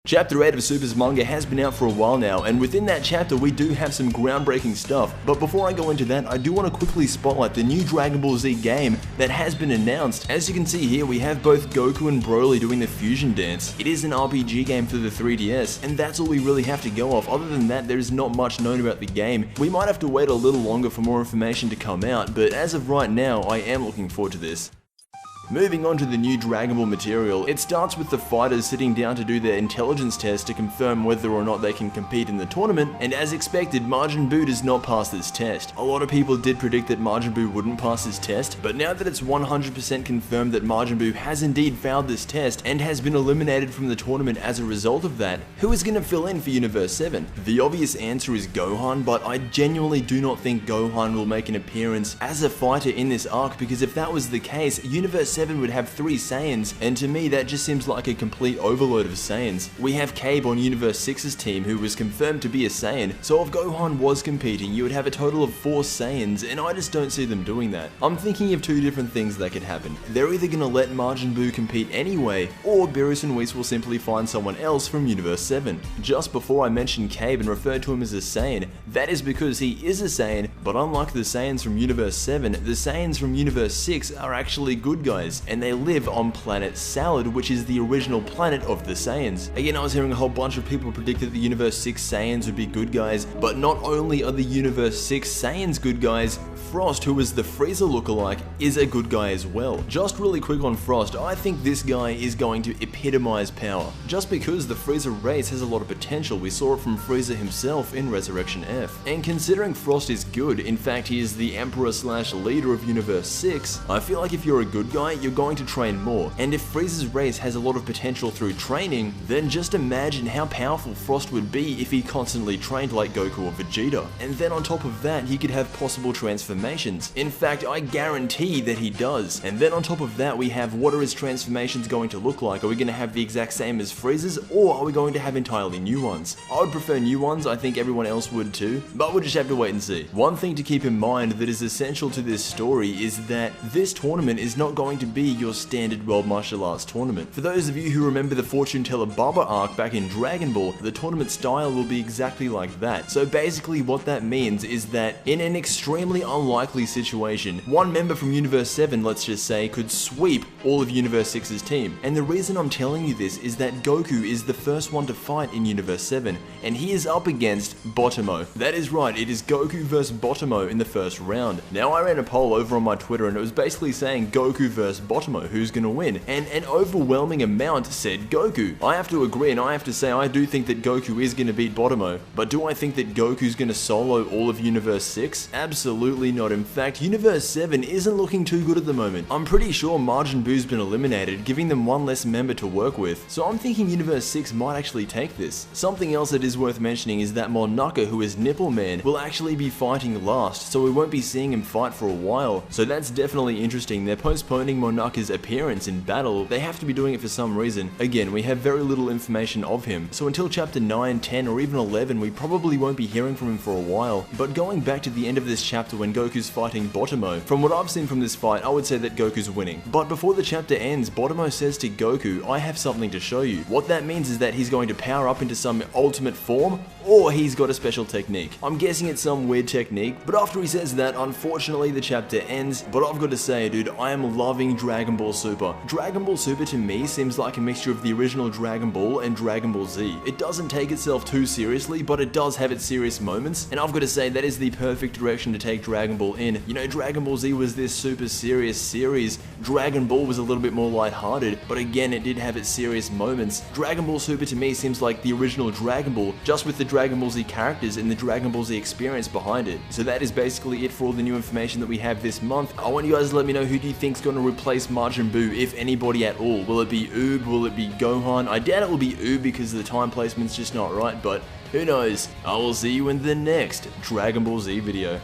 Chapter 8 of Super's manga has been out for a while now, and within that chapter we do have some groundbreaking stuff. But before I go into that, I do want to quickly spotlight the new Dragon Ball Z game that has been announced. As you can see here, we have both Goku and Broly doing the fusion dance. It is an RPG game for the 3DS, and that's all we really have to go off. Other than that, there is not much known about the game. We might have to wait a little longer for more information to come out, but as of right now, I am looking forward to this. Moving on to the new Dragon Ball material, it starts with the fighters sitting down to do their intelligence test to confirm whether or not they can compete in the tournament, and as expected, Majin Buu does not pass this test. A lot of people did predict that Majin Buu wouldn't pass this test, but now that it's 100% confirmed that Majin Buu has indeed failed this test and has been eliminated from the tournament as a result of that, who is going to fill in for Universe 7? The obvious answer is Gohan, but I genuinely do not think Gohan will make an appearance as a fighter in this arc, because if that was the case, Universe 7 would have 3 Saiyans, and to me that just seems like a complete overload of Saiyans. We have Cabe on Universe 6's team who was confirmed to be a Saiyan, so if Gohan was competing you would have a total of 4 Saiyans, and I just don't see them doing that. I'm thinking of 2 different things that could happen. They're either going to let Majin Buu compete anyway, or Beerus and Whis will simply find someone else from Universe 7. Just before I mentioned Cabe and referred to him as a Saiyan, that is because he is a Saiyan, but unlike the Saiyans from Universe 7, the Saiyans from Universe 6 are actually good guys, and they live on planet Salad, which is the original planet of the Saiyans. Again, I was hearing a whole bunch of people predict that the Universe 6 Saiyans would be good guys, but not only are the Universe 6 Saiyans good guys, Frost, who is the Frieza lookalike, is a good guy as well. Just really quick on Frost, I think this guy is going to epitomize power. Just because the Frieza race has a lot of potential, we saw it from Frieza himself in Resurrection F. And considering Frost is good, in fact he is the Emperor / leader of Universe 6, I feel like if you're a good guy, you're going to train more. And if Frieza's race has a lot of potential through training, then just imagine how powerful Frost would be if he constantly trained like Goku or Vegeta. And then on top of that, he could have possible transformations. In fact, I guarantee that he does. And then on top of that, we have what are his transformations going to look like? Are we going to have the exact same as Frieza's, or are we going to have entirely new ones? I would prefer new ones, I think everyone else would too, but we'll just have to wait and see. One thing to keep in mind that is essential to this story is that this tournament is not going to be your standard World Martial Arts tournament. For those of you who remember the Fortune Teller Baba arc back in Dragon Ball, the tournament style will be exactly like that. So basically what that means is that in an extremely unlikely situation, one member from Universe 7, let's just say, could sweep all of Universe 6's team. And the reason I'm telling you this is that Goku is the first one to fight in Universe 7, and he is up against Botomo. That is right, it is Goku vs Botomo in the first round. Now I ran a poll over on my Twitter and it was basically saying Goku vs Botomo, who's gonna win? And an overwhelming amount said Goku. I have to agree, and I have to say I do think that Goku is gonna beat Botomo, but do I think that Goku's gonna solo all of Universe 6? Absolutely not. In fact, Universe 7 isn't looking too good at the moment. I'm pretty sure Majin Buu's been eliminated, giving them one less member to work with, so I'm thinking Universe 6 might actually take this. Something else that is worth mentioning is that Monaka, who is Nipple Man, will actually be fighting last, so we won't be seeing him fight for a while, so that's definitely interesting. They're postponing Monaka's appearance in battle. They have to be doing it for some reason. Again, we have very little information of him, so until chapter 9, 10, or even 11, we probably won't be hearing from him for a while. But going back to the end of this chapter when Goku's fighting Botomo, from what I've seen from this fight, I would say that Goku's winning. But before the chapter ends, Botomo says to Goku, I have something to show you. What that means is that he's going to power up into some ultimate form, or he's got a special technique. I'm guessing it's some weird technique, but after he says that, unfortunately the chapter ends. But I've got to say, dude, I am loving Dragon Ball Super. Dragon Ball Super to me seems like a mixture of the original Dragon Ball and Dragon Ball Z. It doesn't take itself too seriously, but it does have its serious moments, and I've got to say that is the perfect direction to take Dragon Ball in. You know, Dragon Ball Z was this super serious series. Dragon Ball was a little bit more lighthearted, but again, it did have its serious moments. Dragon Ball Super to me seems like the original Dragon Ball, just with the Dragon Ball Z characters and the Dragon Ball Z experience behind it. So that is basically it for all the new information that we have this month. I want you guys to let me know who do you think is going to replace Majin Buu, if anybody at all. Will it be Oob? Will it be Gohan? I doubt it will be Oob because the time placement's just not right, but who knows? I will see you in the next Dragon Ball Z video.